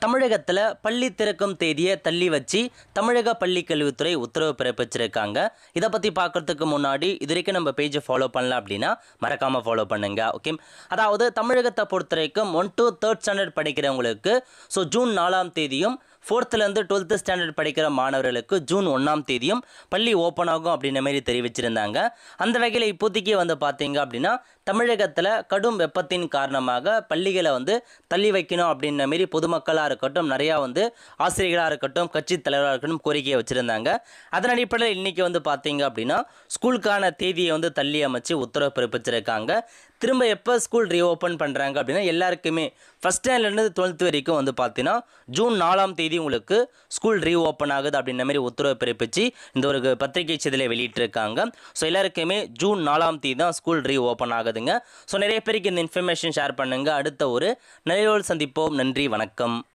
தமிழகத்தில் பள்ளி திறக்கும் தேதியை தள்ளி வச்சு தமிழக பள்ளி கல்வித்துறை உத்தரவு பிறப்பிச்சிருக்காங்க. இதை பற்றி பார்க்கறதுக்கு முன்னாடி இது வரைக்கும் நம்ம பேஜை ஃபாலோ பண்ணல அப்படின்னா மறக்காமல் ஃபாலோ பண்ணுங்க. ஓகே, அதாவது தமிழகத்தை பொறுத்த வரைக்கும் 1 to 3rd ஸ்டாண்டர்ட் படிக்கிறவங்களுக்கு ஜூன் 4ஆம் தேதியும் 4th-லேருந்து 12th ஸ்டாண்டர்ட் படிக்கிற மாணவர்களுக்கு ஜூன் 1ஆம் தேதியும் பள்ளி ஓப்பன் ஆகும் அப்படின்ற மாதிரி தெரிவிச்சிருந்தாங்க. அந்த வகையில் இப்போதைக்கு பார்த்தீங்க அப்படின்னா தமிழகத்தில் கடும் வெப்பத்தின் காரணமாக பள்ளிகளை தள்ளி வைக்கணும் அப்படின்ற மாரி பொதுமக்களாக இருக்கட்டும், நிறையா ஆசிரியர்களாக இருக்கட்டும், கட்சி தலைவராக இருக்கட்டும் கோரிக்கையை வச்சுருந்தாங்க. அதன் அடிப்படையில் இன்றைக்கி பார்த்தீங்க அப்படின்னா ஸ்கூலுக்கான தேதியை தள்ளி அமைச்சு உத்தரவு பிறப்பிச்சிருக்காங்க. திரும்ப எப்போ ஸ்கூல் ரீஓப்பன் பண்ணுறாங்க அப்படின்னா எல்லாருக்குமே ஃபஸ்ட் ஸ்டாண்டர்ட்லேருந்து 12th வரைக்கும் பார்த்தீங்கன்னா ஜூன் 4ஆம் தேதி உங்களுக்கு ஸ்கூல் ரீஓப்பன் ஆகுது அப்படின்ற மாதிரி உத்தரவு பிறப்பிச்சு இந்த ஒரு பத்திரிகை செய்தியில் வெளியிட்டிருக்காங்க. எல்லாருக்குமே ஜூன் 4ஆம் தேதி தான் ஸ்கூல் ரீஓப்பன் ஆகுதுங்க. நிறைய பேருக்கு இந்த இன்ஃபர்மேஷன் ஷேர் பண்ணுங்கள். அடுத்த ஒரு நிலையோடு சந்திப்போம். நன்றி, வணக்கம்.